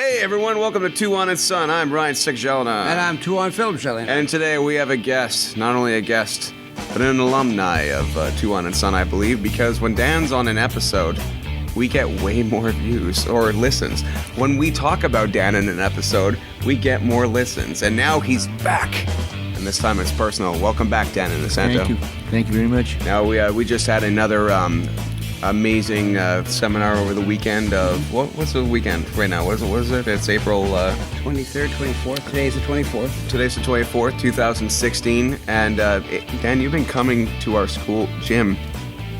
Hey everyone, welcome to Tuhon And Son. I'm Ryan Gelina. And I'm Tuhon Gelina. And today we have a guest, not only a guest, but an alumni of Tuhon And Son, I believe, because when Dan's on an episode, we get way more views or listens. When we talk about Dan in an episode, we get more listens. And now he's back. And this time it's personal. Welcome back, Dan Inosanto. Thank you. Thank you very much. Now, we just had another amazing seminar over the weekend of, what's the weekend right now? What is it? It's April 23rd, 24th. Today's the 24th. Today's the 24th, 2016. And Dan, you've been coming to our school gym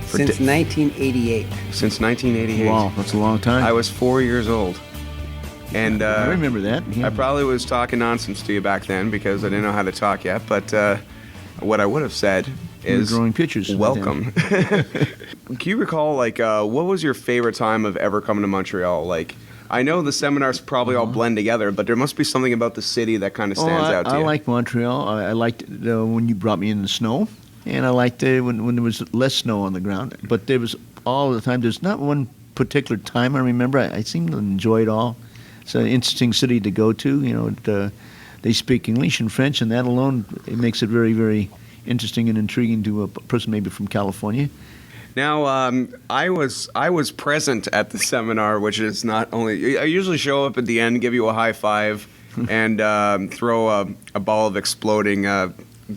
Since 1988. Since 1988. Wow, that's a long time. I was 4 years old. And I remember that. Yeah. I probably was talking nonsense to you back then because I didn't know how to talk yet. But what I would have said is drawing pictures. Welcome. Can you recall, what was your favorite time of ever coming to Montreal? Like, I know the seminars probably all blend together, but there must be something about the city that kind of stands out to you. I like Montreal. I liked when you brought me in the snow, and I liked when there was less snow on the ground. But there was all the time. There's not one particular time I remember. I seem to enjoy it all. It's an interesting city to go to. You know, they speak English and French, and that alone it makes it very, very interesting and intriguing to a person maybe from California. Now, I was present at the seminar, which is not only... I usually show up at the end, give you a high five, and throw a ball of exploding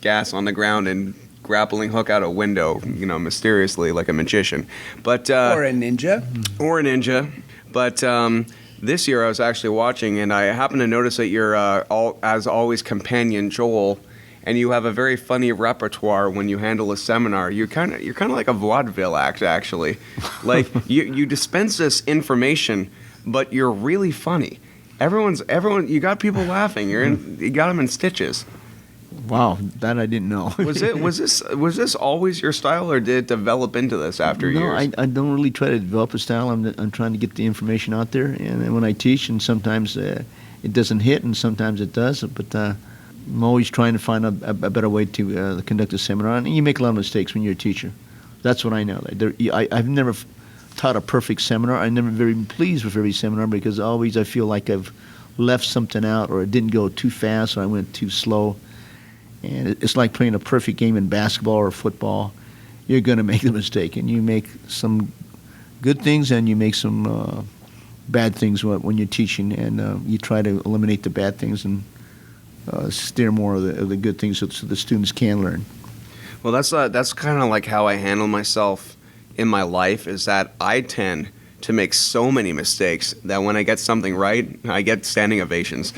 gas on the ground and grappling hook out a window, mysteriously like a magician. But or a ninja. Or a ninja. But this year I was actually watching, and I happened to notice that you're, as always, companion Joel, and you have a very funny repertoire when you handle a seminar. You're kind of like a vaudeville act, actually. Like you dispense this information, but you're really funny. Everyone. You got people laughing. You got them in stitches. Wow, that I didn't know. Was this always your style, or did it develop into this after years? No, I don't really try to develop a style. I'm trying to get the information out there, and when I teach, and sometimes it doesn't hit, and sometimes it does, but. I'm always trying to find a better way to conduct a seminar, and you make a lot of mistakes when you're a teacher. That's what I know. I've never taught a perfect seminar. I'm never very pleased with every seminar because always I feel like I've left something out, or it didn't go too fast, or I went too slow. And it's like playing a perfect game in basketball or football. You're going to make a mistake, and you make some good things and you make some bad things when you're teaching, and you try to eliminate the bad things and steer more of the good things so the students can learn. Well, that's kind of like how I handle myself in my life, is that I tend to make so many mistakes that when I get something right, I get standing ovations.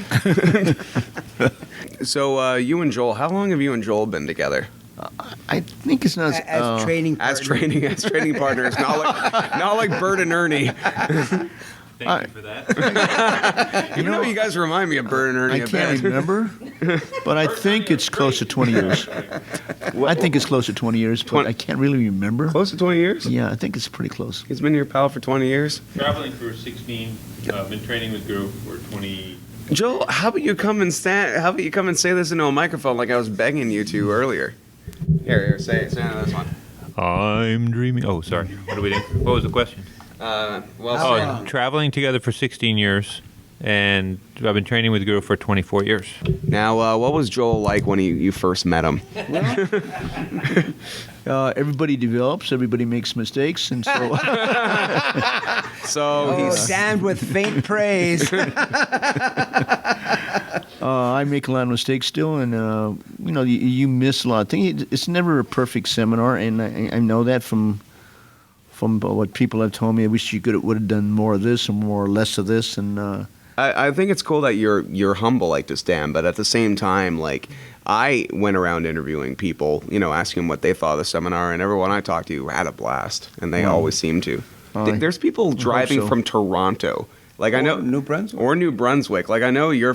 So you and Joel, how long have you and Joel been together? I think it's not as training partners. As training partners, not like Bert and Ernie. Thank you for that. You guys remind me of Bert and Ernie. I can't remember, but I think it's close to 20 years. I think it's close to 20 years, but I can't really remember. Close to 20 years? Yeah, I think it's pretty close. He's been your pal for 20 years? Traveling for 16, been training with Guro for 20. Joel, how about you come and say this into a microphone like I was begging you to earlier? Here, say this one. I'm dreaming. Oh, sorry. What are we doing? What was the question? Traveling together for 16 years, and I've been training with Guro for 24 years. Now, what was Joel like when you first met him? Everybody develops, everybody makes mistakes, and so... He's damned with faint praise. I make a lot of mistakes still, and you miss a lot of things. It's never a perfect seminar, and I know that from what people have told me. I wish you would have done more of this or more or less of this, and I think it's cool that you're humble like this, Dan, but at the same time, like, I went around interviewing people, asking them what they thought of the seminar, and everyone I talked to had a blast, and they always seem to. There's people driving from Toronto, like, I know New Brunswick, or New Brunswick. Like, I know you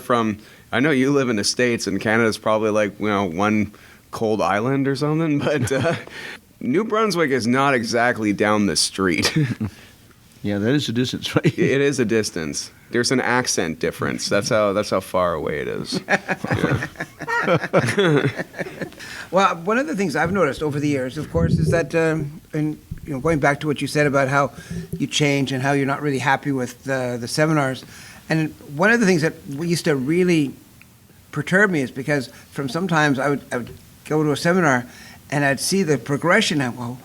live in the States, and Canada's probably like one cold island or something, but New Brunswick is not exactly down the street. Yeah, that is a distance, right? It is a distance. There's an accent difference. That's how far away it is. Well, one of the things I've noticed over the years, of course, is that, going back to what you said about how you change and how you're not really happy with the seminars, And one of the things that used to really perturb me is because from sometimes I would go to a seminar and I'd see the progression and, well,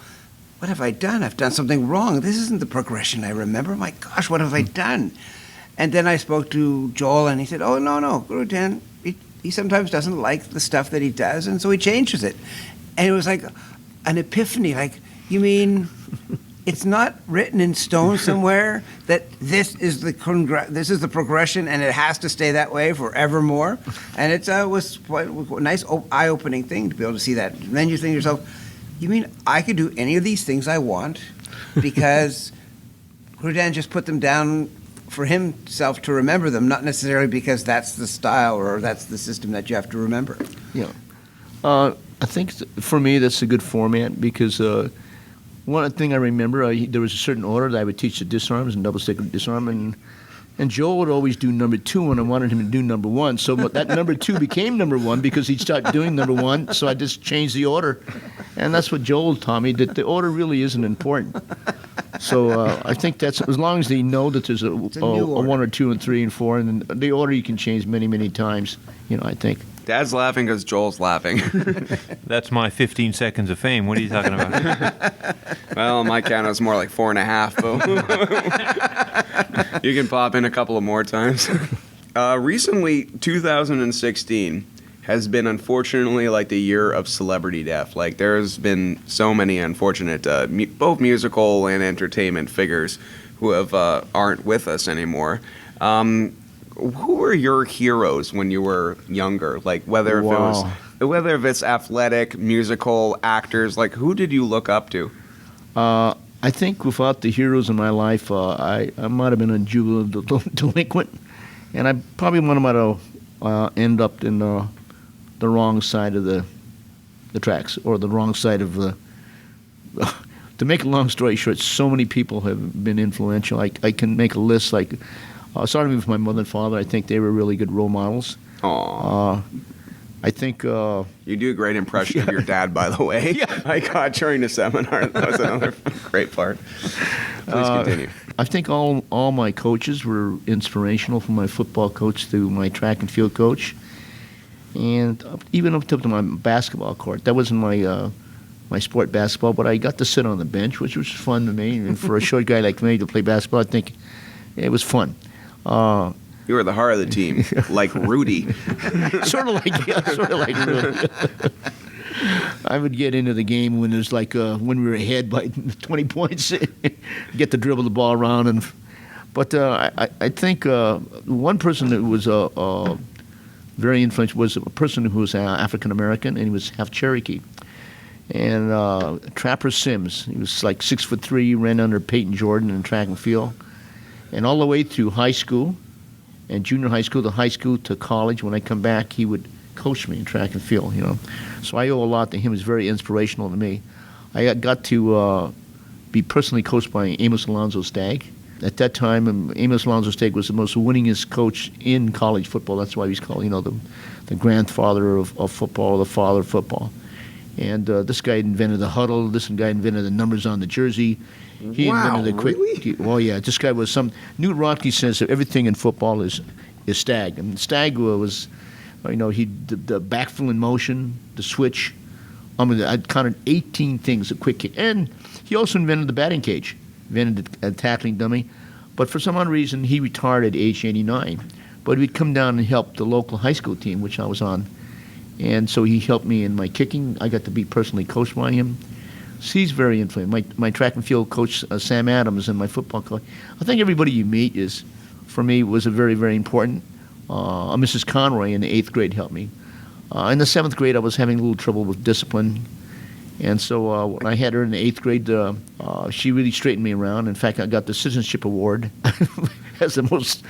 what have I done? I've done something wrong. This isn't the progression I remember. My gosh, what have I done? And then I spoke to Joel, and he said, oh, no, Guro Dan, he sometimes doesn't like the stuff that he does, and so he changes it. And it was like an epiphany, like, you mean it's not written in stone somewhere that this is the progression and it has to stay that way forevermore? And it was quite a nice eye-opening thing to be able to see that. And then you think to yourself, you mean I could do any of these things I want because Guro Dan just put them down for himself to remember them, not necessarily because that's the style or that's the system that you have to remember. Yeah. I think for me that's a good format because one thing I remember, there was a certain order that I would teach the disarms and double stick disarm, and Joel would always do number 2 when I wanted him to do number 1. So that number 2 became number 1 because he'd start doing number 1. So I just changed the order, and that's what Joel taught me, that the order really isn't important. So I think that's, as long as they know that there's a 1 or 2 and 3 and 4, and then the order you can change many, many times. I think. Dad's laughing because Joel's laughing. That's my 15 seconds of fame. What are you talking about? Well, on my count, it was more like 4.5, but you can pop in a couple of more times. Recently, 2016 has been, unfortunately, like the year of celebrity death. Like, there's been so many unfortunate, both musical and entertainment figures who aren't with us anymore. Who were your heroes when you were younger? Like whether if it's athletic, musical, actors, like who did you look up to? I think without the heroes in my life, I might have been a juvenile delinquent, and I probably might have end up in the wrong side of the tracks, or the wrong side of the. To make a long story short, so many people have been influential. I can make a list like. Starting with my mother and father, I think they were really good role models. Aww. I think... you do a great impression of your dad, by the way. Yeah. I got during the seminar. That was another great part. Please continue. I think all my coaches were inspirational, from my football coach to my track and field coach. And even up to my basketball court. That wasn't my sport, basketball, but I got to sit on the bench, which was fun to me. And for a short guy like me to play basketball, I think it was fun. You were the heart of the team, like Rudy. Sort of like Rudy. I would get into the game when there's when we were ahead by 20 points, get to dribble the ball around. But I think one person that was very influential was a person who was African American, and he was half Cherokee. And Trapper Sims, he was like 6'3", ran under Peyton Jordan in track and field. And all the way through high school and junior high school to college, when I come back, he would coach me in track and field, So I owe a lot to him. He was very inspirational to me. I got to be personally coached by Amos Alonzo Stagg. At that time, Amos Alonzo Stagg was the most winningest coach in college football. That's why he's called, the grandfather of football, the father of football. And this guy invented the huddle. This guy invented the numbers on the jersey. He invented the quick. Really? Oh yeah, this guy was some. Newt Rothke says that everything in football is Stagg. And Stagg was, the backfill in motion, the switch. I counted 18 things, a quick kick, and he also invented the batting cage, invented a tackling dummy. But for some odd reason, he retired at age 89. But he'd come down and help the local high school team, which I was on. And so he helped me in my kicking. I got to be personally coached by him. So he's very influential. My track and field coach, Sam Adams, and my football coach. I think everybody you meet for me, was a very, very important. Mrs. Conroy in the 8th grade helped me. In the 7th grade, I was having a little trouble with discipline. And so when I had her in the 8th grade, she really straightened me around. In fact, I got the Citizenship Award as the most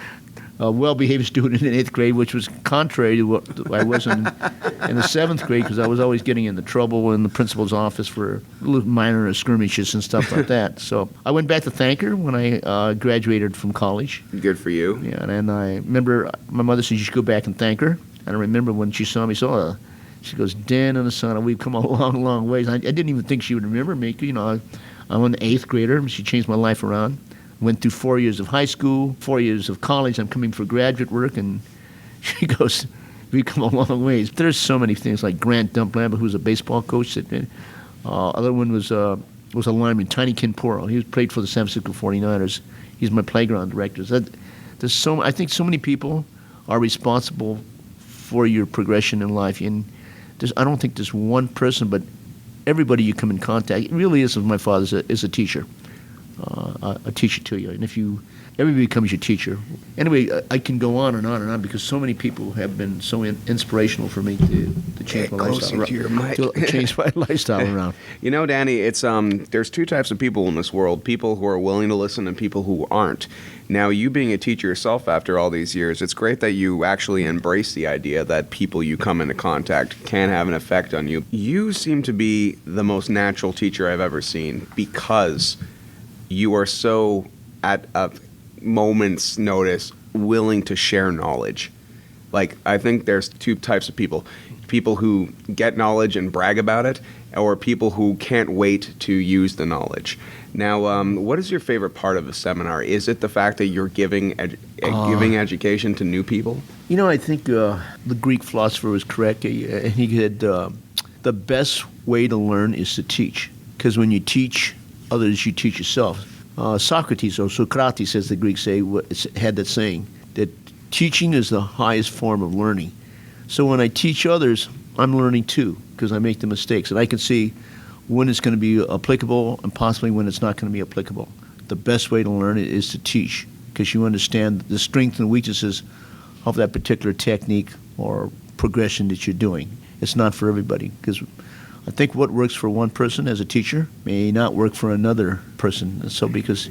well-behaved student in 8th grade, which was contrary to what I was in the 7th grade, because I was always getting into trouble in the principal's office for little minor skirmishes and stuff like that. So I went back to thank her when I graduated from college. Good for you. Yeah, and I remember my mother said you should go back and thank her. And I remember when she saw me, she goes, Dan and Inosanto, we've come a long, long ways. I didn't even think she would remember me. I'm an 8th grader, and she changed my life around. Went through 4 years of high school, 4 years of college. I'm coming for graduate work, and she goes, "We've come a long ways." There's so many things like Grant Dumplamba, who's a baseball coach. Other one was a lineman, Tiny Kinporo. He played for the San Francisco 49ers. He's my playground director. I think so many people are responsible for your progression in life, and I don't think there's one person, but everybody you come in contact. It really is. My father is a teacher. A teacher to you, and everybody becomes your teacher. Anyway, I can go on and on and on because so many people have been so inspirational for me to change my lifestyle. To change my lifestyle around. You know, Danny, it's there's two types of people in this world: people who are willing to listen and people who aren't. Now, you being a teacher yourself after all these years, it's great that you actually embrace the idea that people you come into contact can have an effect on you. You seem to be the most natural teacher I've ever seen because you are so, at a moment's notice, willing to share knowledge. Like, I think there's two types of people. People who get knowledge and brag about it, or people who can't wait to use the knowledge. Now, what is your favorite part of a seminar? Is it the fact that you're giving education to new people? You know, I think the Greek philosopher was correct. He said the best way to learn is to teach, because when you teach others, you teach yourself. Socrates, or Socrates, as the Greeks say, had that saying that teaching is the highest form of learning. So when I teach others, I'm learning too, because I make the mistakes, and I can see when it's going to be applicable and possibly when it's not going to be applicable. The best way to learn it is to teach, because you understand the strengths and weaknesses of that particular technique or progression that you're doing. It's not for everybody, because I think what works for one person as a teacher may not work for another person. And so because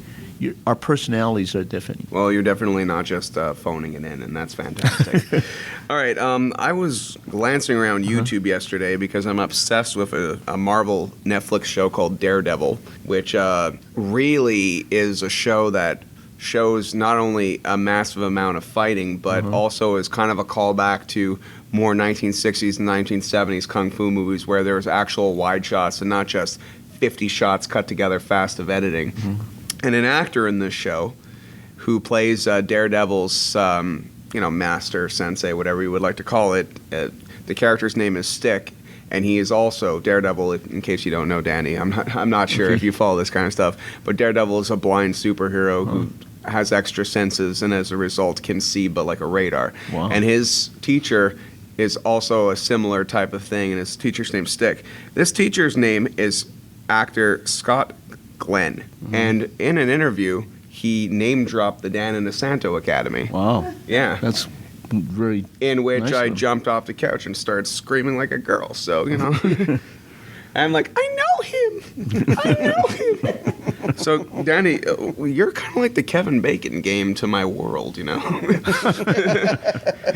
our personalities are different. Well, you're definitely not just phoning it in, and that's fantastic. All right, I was glancing around YouTube yesterday because I'm obsessed with a Marvel Netflix show called Daredevil, which really is a show that shows not only a massive amount of fighting, but also is kind of a callback to more 1960s and 1970s kung fu movies where there's actual wide shots and not just 50 shots cut together fast of editing. And an actor in this show who plays Daredevil's, master, sensei, whatever you would like to call it, the character's name is Stick, and he is also Daredevil. In case you don't know, Danny, I'm not sure if you follow this kind of stuff, but Daredevil is a blind superhero who has extra senses and as a result can see but like a radar. Wow. And his teacher is also a similar type of thing, and his teacher's name's Stick. This teacher's name is actor Scott Glenn, and in an interview, he name-dropped the Dan Inosanto Academy. Wow. Yeah. That's very in which nice I one. jumped off the couch and started screaming like a girl, so, I'm like, I know him! So, Danny, you're kind of like the Kevin Bacon game to my world,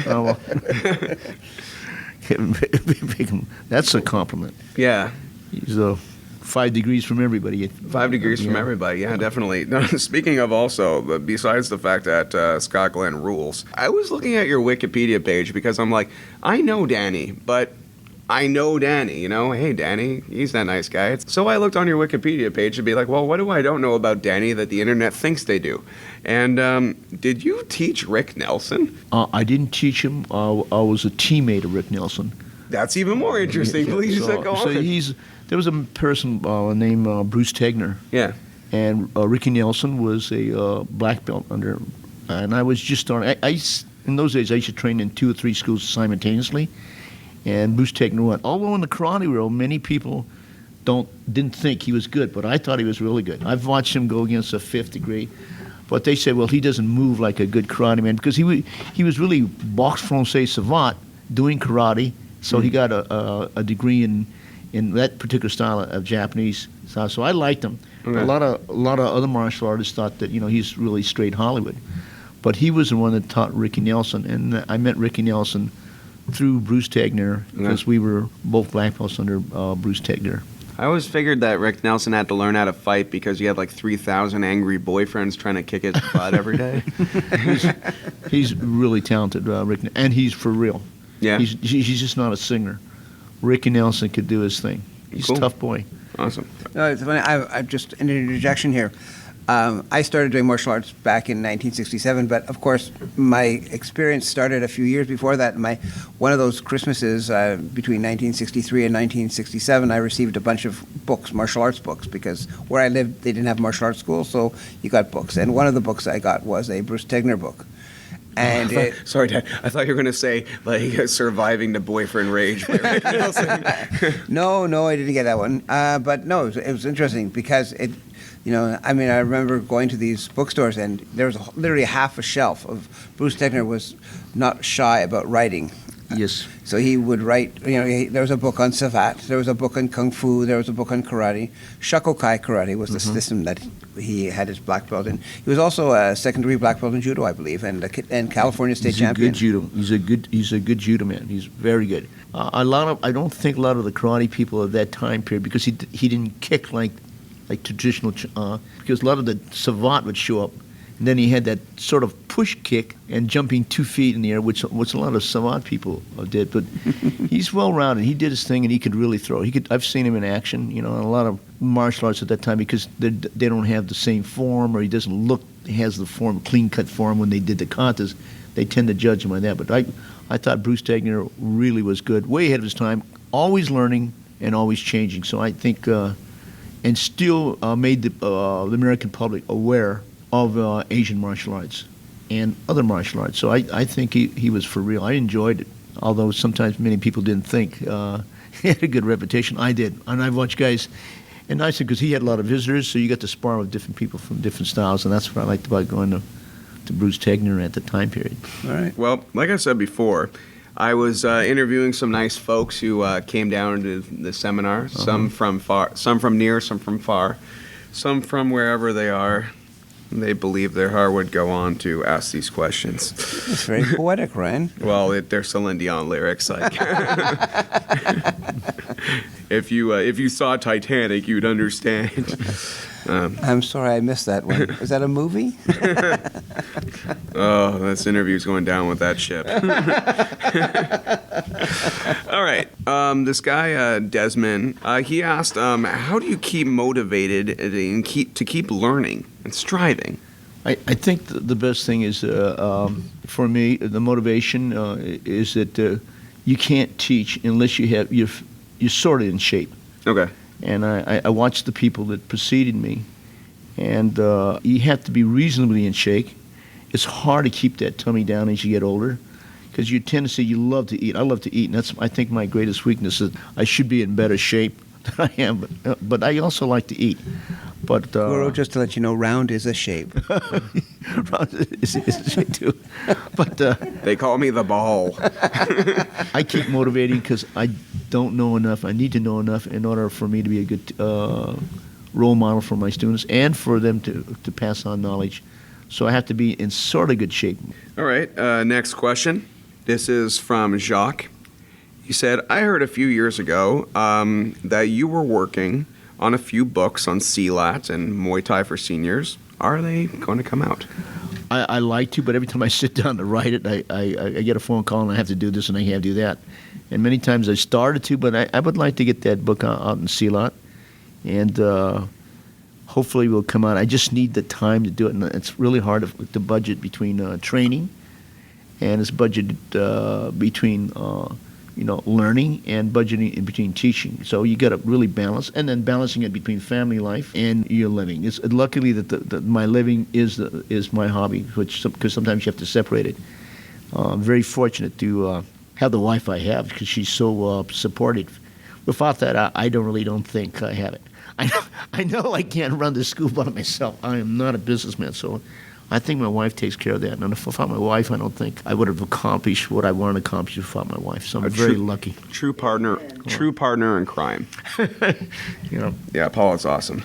Oh, well. That's a compliment. Yeah. He's 5 degrees from everybody. 5 degrees from everybody, yeah, definitely. No, speaking of also, besides the fact that Scott Glenn rules, I was looking at your Wikipedia page because I'm like, I know Danny, but I know Danny, Hey, Danny, he's that nice guy. So I looked on your Wikipedia page to be like, well, what do I don't know about Danny that the internet thinks they do? And did you teach Rick Nelson? I didn't teach him. I was a teammate of Rick Nelson. That's even more interesting. Please go on. So there was a person named Bruce Tegner. Yeah. And Ricky Nelson was a black belt under, and I was just starting. In those days, I used to train in 2 or 3 schools simultaneously. And Bruce Tegner won. Although in the karate world, many people didn't think he was good, but I thought he was really good. I've watched him go against a 5th degree, but they said, well, he doesn't move like a good karate man because he was really boxe français savant doing karate, so he got a degree in that particular style of Japanese style. So I liked him. Okay. A lot of other martial artists thought that he's really straight Hollywood, but he was the one that taught Ricky Nelson, and I met Ricky Nelson through Bruce Tegner because we were both black belts under Bruce Tegner. I always figured that Rick Nelson had to learn how to fight because he had like 3,000 angry boyfriends trying to kick his butt every day. He's really talented, Rick, and he's for real. Yeah. He's just not a singer. Ricky Nelson could do his thing. He's cool. a tough boy. Awesome. No, it's funny. I just an interjection here. I started doing martial arts back in 1967, but of course my experience started a few years before that. One of those Christmases between 1963 and 1967, I received a bunch of books, martial arts books, because where I lived they didn't have martial arts school, so you got books. And one of the books I got was a Bruce Tegner book. And Sorry, Dad. I thought you were going to say, like, surviving the boyfriend rage. No, I didn't get that one. But no, it was interesting because I remember going to these bookstores and there was literally half a shelf of Bruce Tegner was not shy about writing. Yes. So he would write, there was a book on Savat, there was a book on Kung Fu, there was a book on karate. Shakokai karate was the system that he had his black belt in. He was also a second-degree black belt in judo, I believe, and California state champion. He's a good judo man. He's very good. I don't think a lot of the karate people of that time period, because he didn't kick like traditional, because a lot of the Savat would show up. And then he had that sort of push kick and jumping 2 feet in the air, which a lot of Savat people did. But he's well-rounded. He did his thing, and he could really throw. I've seen him in action, in a lot of martial arts at that time, because they don't have the same form, or he has the form, clean-cut form when they did the katas. They tend to judge him on that. But I thought Bruce Tegner really was good, way ahead of his time, always learning and always changing. So I think, and still made the American public aware of Asian martial arts and other martial arts. So I think he was for real. I enjoyed it, although sometimes many people didn't think he had a good reputation. I did. And I've watched guys, and I said, because he had a lot of visitors, so you got to spar with different people from different styles, and that's what I liked about going to Bruce Tegner at the time period. All right. Well, like I said before, I was interviewing some nice folks who came down to the seminar, some from far, some from near, some from far, some from wherever they are. They believe their heart would go on to ask these questions. It's very poetic, Ryan. Well, they're Celine Dion lyrics. Like, if you saw Titanic, you'd understand. I'm sorry I missed that one. Is that a movie? Oh, this interview's going down with that ship. All right. This guy, Desmond, he asked, how do you keep motivated and keep learning and striving? I think the best thing is, for me, the motivation is that you can't teach unless you're sort of in shape. Okay. And I watched the people that preceded me, and you have to be reasonably in shape. It's hard to keep that tummy down as you get older, because your tendency, you love to eat. I love to eat, and that's, I think, my greatest weakness. Is I should be in better shape than I am, but I also like to eat. But Guro, just to let you know, round is a shape. Round is a shape too. But they call me the ball. I keep motivating because I don't know enough. I need to know enough in order for me to be a good role model for my students and for them to pass on knowledge. So I have to be in sort of good shape. All right. Next question. This is from Jacques. He said, I heard a few years ago that you were working on a few books on Silat and Muay Thai for seniors. Are they going to come out? I like to, but every time I sit down to write it, I get a phone call and I have to do this and I have to do that. And many times I started to, but I would like to get that book out in Silat. And hopefully it will come out. I just need the time to do it. And it's really hard with the budget between training and it's budget between learning and budgeting in between teaching. So you got to really balance, and then balancing it between family life and your living. It's luckily that my living is my hobby, because sometimes you have to separate it. I'm very fortunate to have the wife I have because she's so supportive. Without that, I don't think I have it. I know I can't run the school by myself. I am not a businessman, so I think my wife takes care of that. And without my wife, I don't think I would have accomplished what I wanted to accomplish without my wife. So I'm very lucky. True partner in crime. Yeah, Paul is awesome.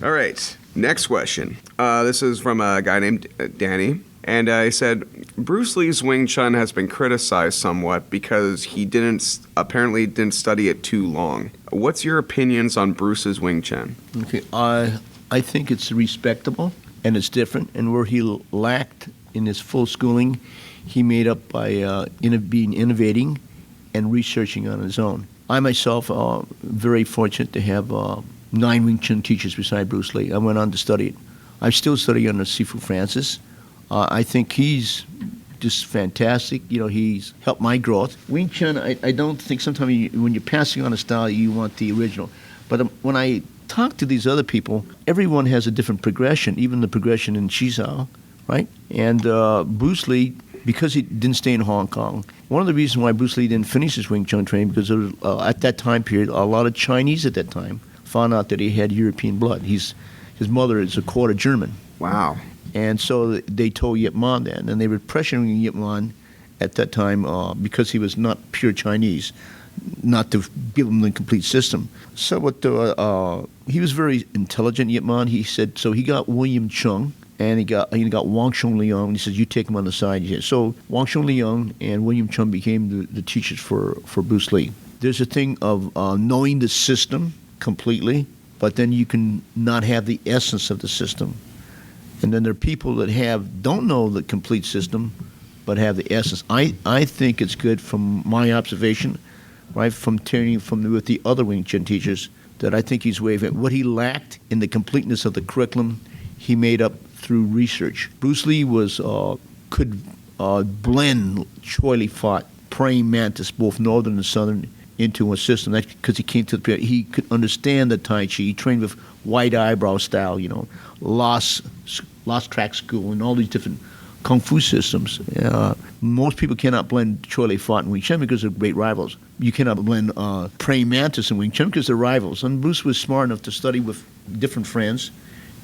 All right, next question. This is from a guy named Danny. And he said, Bruce Lee's Wing Chun has been criticized somewhat because he apparently didn't study it too long. What's your opinions on Bruce's Wing Chun? Okay, I think it's respectable. And it's different. And where he lacked in his full schooling, he made up by innovating and researching on his own. I myself very fortunate to have 9 Wing Chun teachers beside Bruce Lee. I went on to study it. I'm still studying under Sifu Francis. I think he's just fantastic. He's helped my growth. Wing Chun, I don't think sometimes when you're passing on a style, you want the original. But when I talk to these other people, everyone has a different progression, even the progression in Shizao, right? And Bruce Lee, because he didn't stay in Hong Kong, one of the reasons why Bruce Lee didn't finish his Wing Chun training, because there was, at that time period, a lot of Chinese at that time found out that he had European blood. His mother is a quarter German. Wow. And so they told Yip Man then, and they were pressuring Yip Man at that time because he was not pure Chinese, not to give him the complete system. So he was very intelligent, Yip Man. He said, so he got William Chung, and he got Wang Sheng Liang. He says, you take him on the side. So Wang Sheng Liang and William Chung became the teachers for Bruce Lee. There's a thing of knowing the system completely, but then you can not have the essence of the system. And then there are people that don't know the complete system, but have the essence. I think it's good from my observation, right, from training with the other Wing Chun teachers, that I think he's way ahead. What he lacked in the completeness of the curriculum, he made up through research. Bruce Lee could blend Choi Li Fat, praying mantis, both northern and southern, into a system. That's because he came to the period. He could understand the Tai Chi. He trained with white eyebrow style, lost track school, and all these different kung fu systems. Most people cannot blend Choi Li Fat and Wing Chun because they're great rivals. You cannot blend praying mantis and Wing Chun because they're rivals. And Bruce was smart enough to study with different friends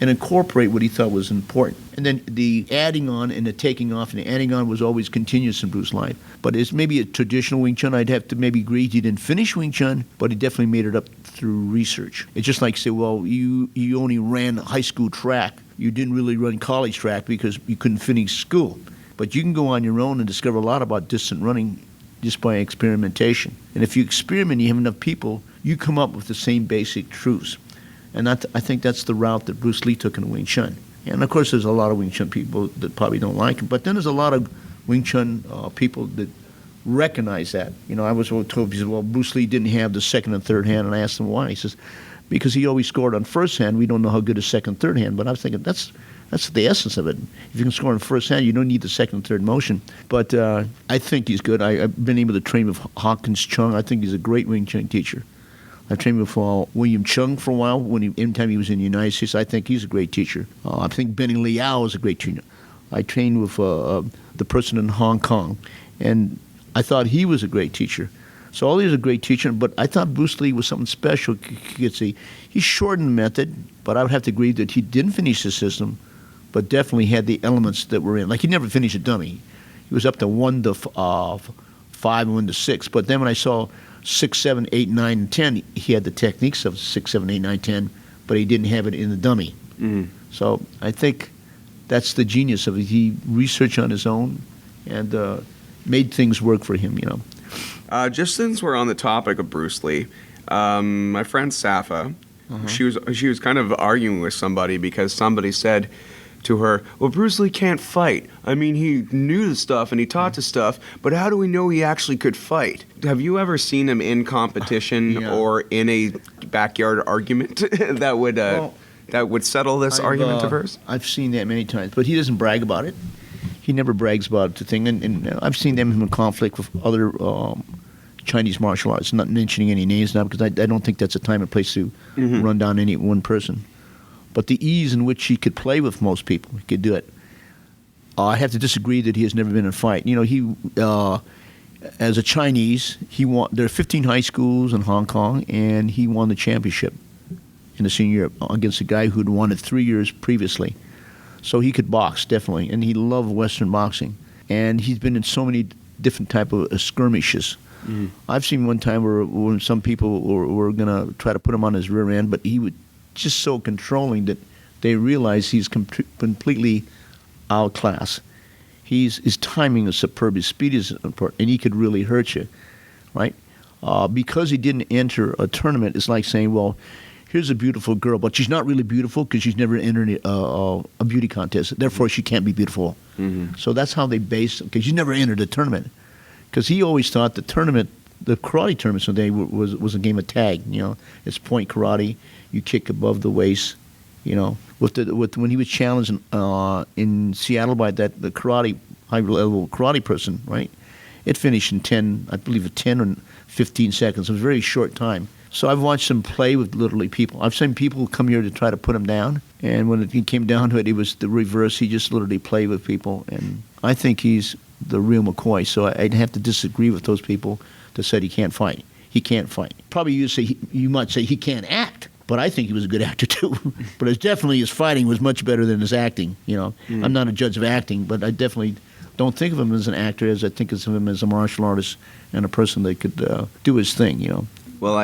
and incorporate what he thought was important. And then the adding on and the taking off, and the adding on was always continuous in Bruce's life. But it's maybe a traditional Wing Chun. I'd have to maybe agree he didn't finish Wing Chun, but he definitely made it up through research. It's just like say, well, you only ran high school track. You didn't really run college track because you couldn't finish school. But you can go on your own and discover a lot about distance running just by experimentation. And if you experiment, you have enough people, you come up with the same basic truths. And I think that's the route that Bruce Lee took in Wing Chun. And of course, there's a lot of Wing Chun people that probably don't like him. But then there's a lot of Wing Chun people that recognize that. I was told, he said, well, Bruce Lee didn't have the second and third hand. And I asked him why. He says, because he always scored on first hand. We don't know how good his second, third hand. But I was thinking, that's the essence of it. If you can score on first hand, you don't need the second and third motion. But I think he's good. I've been able to train with Hawkins Chung. I think he's a great Wing Chun teacher. I trained with William Chung for a while anytime he was in the United States. I think he's a great teacher. I think Benny Liao is a great teacher. I trained with the person in Hong Kong, and I thought he was a great teacher. So all these are great teachers, but I thought Bruce Lee was something special. You could see he shortened the method, but I would have to agree that he didn't finish the system, but definitely had the elements that were in. Like he never finished a dummy. He was up to 1 to 5 and 1 to 6. But then when I saw 6, 7, 8, 9, and 10, he had the techniques of 6, 7, 8, 9, 10, but he didn't have it in the dummy. So I think that's the genius of it. He researched on his own and made things work for him, Just since we're on the topic of Bruce Lee, my friend Safa, she was kind of arguing with somebody because somebody said to her, well, Bruce Lee can't fight. I mean, he knew the stuff and he taught the stuff, but how do we know he actually could fight? Have you ever seen him in competition or in a backyard argument that would settle this argument of hers? I've seen that many times, but he doesn't brag about it. He never brags about the thing, and I've seen them in conflict with other Chinese martial arts, not mentioning any names now because I don't think that's a time and place to run down any one person. But the ease in which he could play with most people, he could do it. I have to disagree that he has never been in a fight. He, as a Chinese, there are 15 high schools in Hong Kong, and he won the championship in the senior year against a guy who had won it 3 years previously. So he could box, definitely, and he loved Western boxing. And he's been in so many different type of skirmishes. I've seen one time when some people were going to try to put him on his rear end, but he would just so controlling that they realize he's completely outclassed. His timing is superb. His speed is important, and he could really hurt you, right? Because he didn't enter a tournament, it's like saying, well, here's a beautiful girl, but she's not really beautiful because she's never entered a beauty contest. Therefore, she can't be beautiful. So that's how they base, because you never entered a tournament. Because he always thought the karate tournament today was a game of tag. It's point karate. You kick above the waist, with when he was challenged in Seattle by the high level karate person, right? It finished in 10 or 15 seconds. It was a very short time. So I've watched him play with literally people. I've seen people come here to try to put him down, and when it came down to it, it was the reverse. He just literally played with people, and I think he's the real McCoy. So I'd have to disagree with those people that said he can't fight. He can't fight. Probably you might say he can't act, but I think he was a good actor too. But his fighting was much better than his acting. I'm not a judge of acting, but I definitely don't think of him as an actor as I think of him as a martial artist and a person that could do his thing. Well,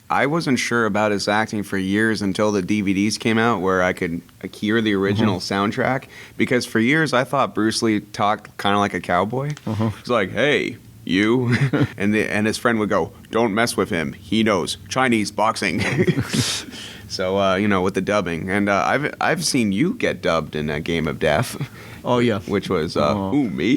I wasn't sure about his acting for years until the DVDs came out where I could hear the original soundtrack, because for years I thought Bruce Lee talked kind of like a cowboy. He's like, "Hey, you," and his friend would go, "Don't mess with him. He knows Chinese boxing." So with the dubbing, and I've seen you get dubbed in a Game of Death. Oh yeah, which was me.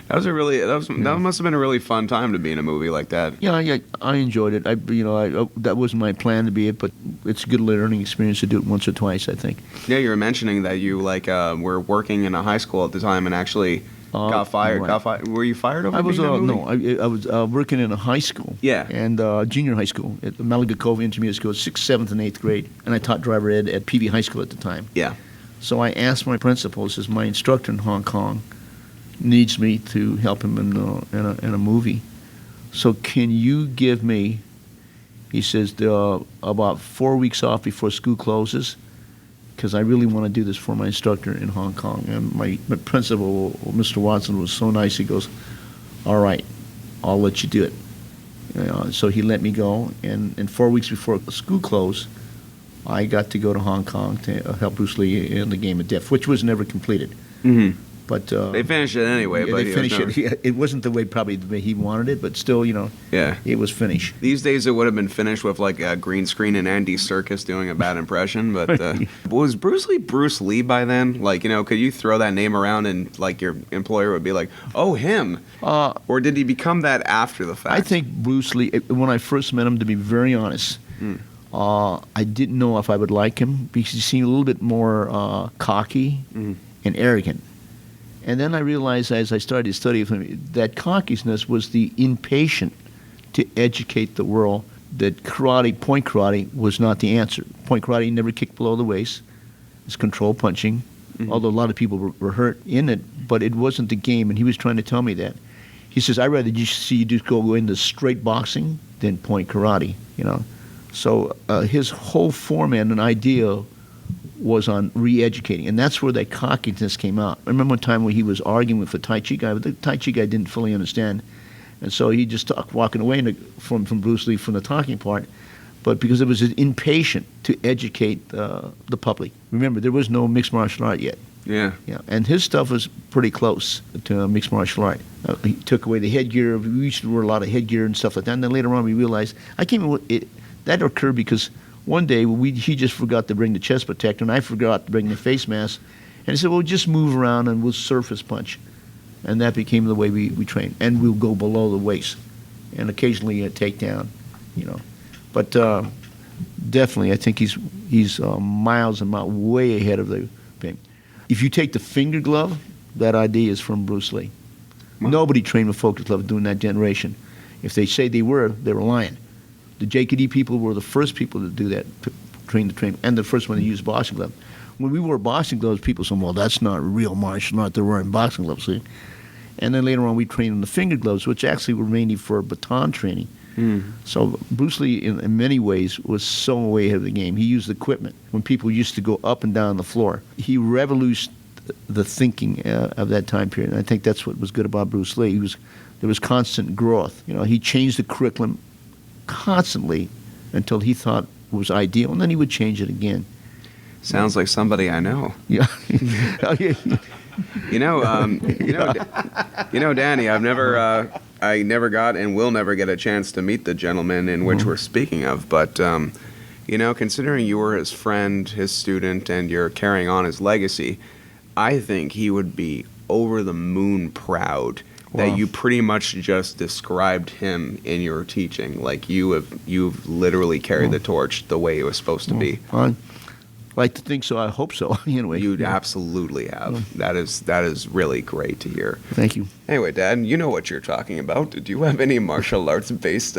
That must have been a really fun time to be in a movie like that. Yeah, I enjoyed it. That wasn't my plan to be it, but it's a good learning experience to do it once or twice, I think. Yeah, you were mentioning that you were working in a high school at the time and actually got fired. Right. Were you fired over being in a movie? No, I was working in a high school. Yeah. And junior high school at Malaga Cove Intermediate School, 6th, 7th, and 8th grade, and I taught driver ed at PV High School at the time. Yeah. So I asked my principal, says my instructor in Hong Kong needs me to help him in a movie. So can you give me, he says, about 4 weeks off before school closes, because I really want to do this for my instructor in Hong Kong. And my principal, Mr. Watson, was so nice. He goes, "All right, I'll let you do it." So he let me go, and 4 weeks before school closed, I got to go to Hong Kong to help Bruce Lee in the Game of Death, which was never completed. Mm-hmm. But they finished it anyway. Yeah, but they finished it. Yeah, it wasn't the way he wanted it, but still, yeah, it was finished. These days, it would have been finished with like a green screen and Andy Serkis doing a bad impression. But was Bruce Lee Bruce Lee by then? Like, could you throw that name around and like your employer would be like, "Oh, him," or did he become that after the fact? I think Bruce Lee. When I first met him, to be very honest. I didn't know if I would like him because he seemed a little bit more cocky and arrogant. And then I realized as I started to study with him that cockiness was the impatient to educate the world that point karate, was not the answer. Point karate never kicked below the waist. It's control punching, although a lot of people were hurt in it, but it wasn't the game, and he was trying to tell me that. He says, "I'd rather see you just go into straight boxing than point karate," So his whole format and idea was on re-educating, and that's where that cockiness came out. I remember one time when he was arguing with the Tai Chi guy, but the Tai Chi guy didn't fully understand, and so he just walking away from Bruce Lee from the talking part, but because it was impatient to educate the public. Remember, there was no mixed martial art yet. Yeah. And his stuff was pretty close to mixed martial art. He took away the headgear. We used to wear a lot of headgear and stuff like that, and then later on we realized, that occurred because one day he just forgot to bring the chest protector, and I forgot to bring the face mask. And he said, "Well, just move around and we'll surface punch." And that became the way we trained. And we'll go below the waist and occasionally a takedown, But definitely, I think he's miles and miles way ahead of the game. If you take the finger glove, that idea is from Bruce Lee. Wow. Nobody trained with focus glove during that generation. If they say they were lying. The JKD people were the first people to do that, to train, and the first one to use boxing gloves. When we wore boxing gloves, people said, "Well, that's not real martial art. They're wearing boxing gloves." See? And then later on, we trained in the finger gloves, which actually were mainly for baton training. So Bruce Lee, in many ways, was so way ahead of the game. He used equipment when people used to go up and down the floor. He revolutionized the thinking of that time period. And I think that's what was good about Bruce Lee. There was constant growth. He changed the curriculum constantly until he thought was ideal, and then he would change it again. Sounds like somebody I know. Yeah. Danny, I never got and will never get a chance to meet the gentleman in which we're speaking of. But considering you were his friend, his student, and you're carrying on his legacy, I think he would be over the moon proud that Wow. you pretty much just described him in your teaching. Like you've literally carried the torch the way it was supposed to be. I like to think so. I hope so. Anyway, You yeah. absolutely have. That is really great to hear. Thank you. Anyway, Dad, you know what you're talking about. Do you have any martial arts based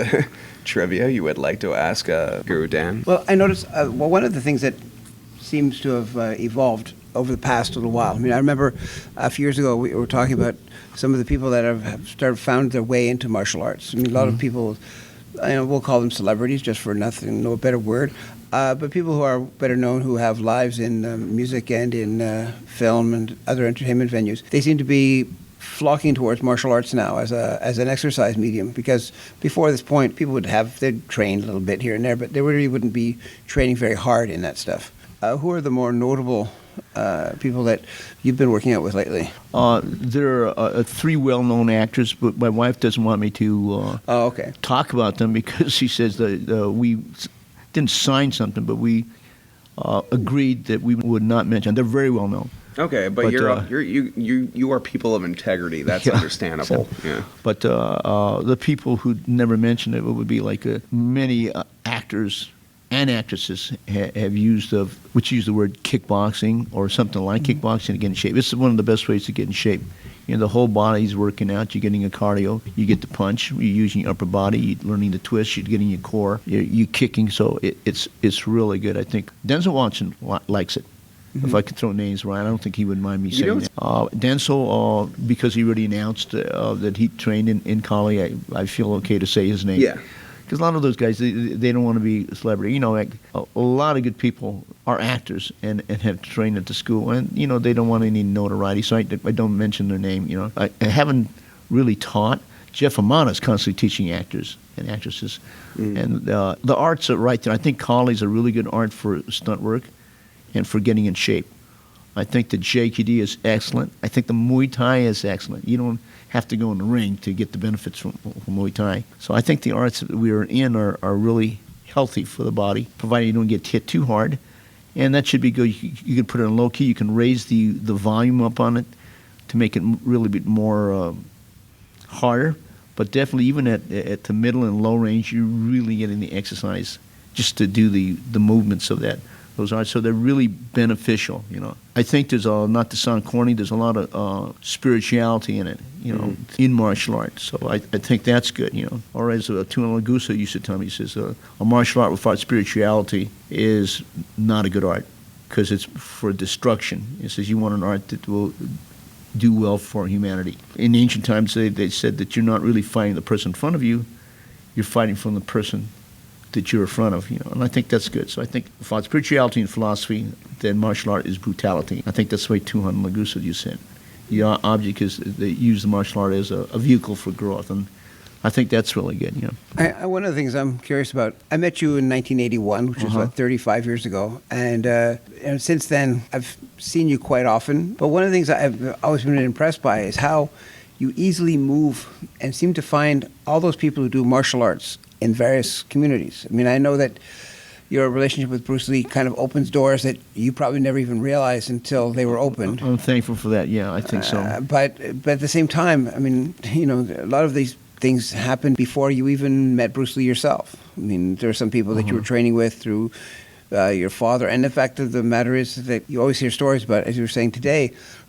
trivia you would like to ask Guru Dan? Well, I noticed, one of the things that seems to have evolved over the past little while. I mean, I remember a few years ago we were talking about some of the people that have found their way into martial arts. I mean, a lot of people, we'll call them celebrities just for nothing, no better word. But people who are better known, who have lives in music and in film and other entertainment venues, they seem to be flocking towards martial arts now as an exercise medium, because before this point, people they'd train a little bit here and there, but they really wouldn't be training very hard in that stuff. Who are the more notable people that you've been working out with lately? There are three well-known actors, but my wife doesn't want me to Okay. talk about them because she says that we didn't sign something, but we agreed that we would not mention. They're very well-known. Okay, but you are people of integrity. That's Yeah. understandable. Yeah. But the people who never mention it would be like many actors and actresses have used which use the word kickboxing or something like kickboxing to get in shape. This is one of the best ways to get in shape. The whole body's working out. You're getting a cardio. You get the punch. You're using your upper body. You're learning the twist. You're getting your core. You're kicking. So it's really good. I think Denzel Washington likes it. If I could throw names right, I don't think he would mind me saying that. Denzel, because he already announced that he trained in Cali, I feel okay to say his name. Yeah. Because a lot of those guys, they don't want to be a celebrity. Like a lot of good people are actors and have trained at the school, and they don't want any notoriety, so I don't mention their name. I haven't really taught. Jeff Amana is constantly teaching actors and actresses, and the arts are right there. I think Kali is a really good art for stunt work and for getting in shape. I think the JKD is excellent. I think the Muay Thai is excellent. You don't have to go in the ring to get the benefits from Muay Thai. So I think the arts that we are in are really healthy for the body, provided you don't get hit too hard. And that should be good. You can put it on low key. You can raise the volume up on it to make it really bit more harder. But definitely even at the middle and low range, you're really getting the exercise just to do the movements of those arts, so they're really beneficial. I think there's not to sound corny, there's a lot of spirituality in it, in martial arts. So I think that's good. Or as Tuhon And Son used to tell me, he says a martial art without spirituality is not a good art because it's for destruction. He says you want an art that will do well for humanity. In ancient times, they said that you're not really fighting the person in front of you, you're fighting from the person that you're in front of, and I think that's good. So I think without spirituality and philosophy, then martial art is brutality. I think that's the way Tuhon And Son you said. The object is they use the martial art as a vehicle for growth, and I think that's really good. One of the things I'm curious about, I met you in 1981, which was about 35 years ago, and since then I've seen you quite often. But one of the things I've always been impressed by is how you easily move and seem to find all those people who do martial arts in various communities. I mean, I know that your relationship with Bruce Lee kind of opens doors that you probably never even realized until they were opened. I'm thankful for that. Yeah, I think so. But at the same time, I mean, a lot of these things happened before you even met Bruce Lee yourself. I mean, there are some people that you were training with through your father. And the fact of the matter is that you always hear stories about, as you were saying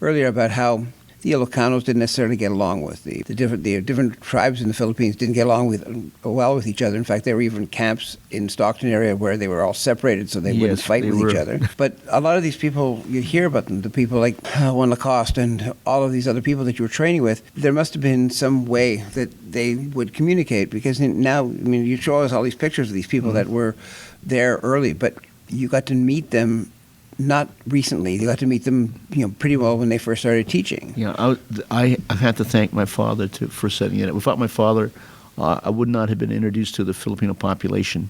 earlier, about how the Ilocanos didn't necessarily get along with the different tribes in the Philippines didn't get along well with each other. In fact, there were even camps in Stockton area where they were all separated so they wouldn't fight with each other. But a lot of these people, you hear about them, the people like Juan Lacoste and all of these other people that you were training with, there must have been some way that they would communicate, because now, I mean, you show us all these pictures of these people that were there early, but you got to meet them not recently. You got to meet them, pretty well when they first started teaching. Yeah, I have to thank my father for setting it up. Without my father, I would not have been introduced to the Filipino population.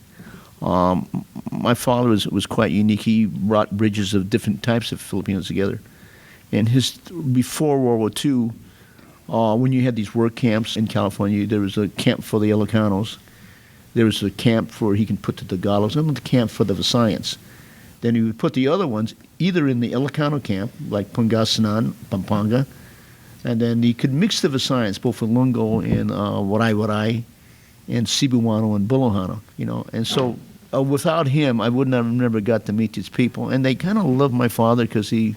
My father was quite unique. He brought bridges of different types of Filipinos together. And before World War II, when you had these work camps in California, there was a camp for the Ilocanos. There was a camp for he can put the Tagalogs, and the camp for the Visayans. Then he would put the other ones either in the Ilocano camp, like Pangasinan, Pampanga, And then he could mix the science, both Ilungo and Waray, and Cebuano and Buluhano, you know. And so without him, I would not have never got to meet these people. And they kind of loved my father because he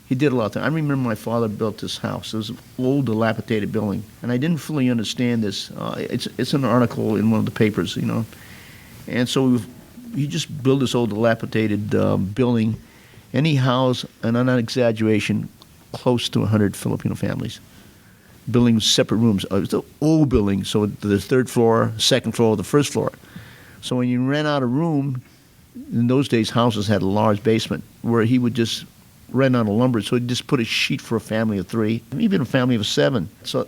did a lot of things. I remember my father built this house. It was an old, dilapidated building. And I didn't fully understand this. It's an article in one of the papers, you know. And so he just built this old, dilapidated building, and he housed, and I'm not exaggeration, close to 100 Filipino families. Building separate rooms. It was an old building, so the third floor, second floor, the first floor. So when you rent out a room, in those days houses had a large basement where he would just rent out a lumber. So he'd just put a sheet for a family of 3, even a family of 7. So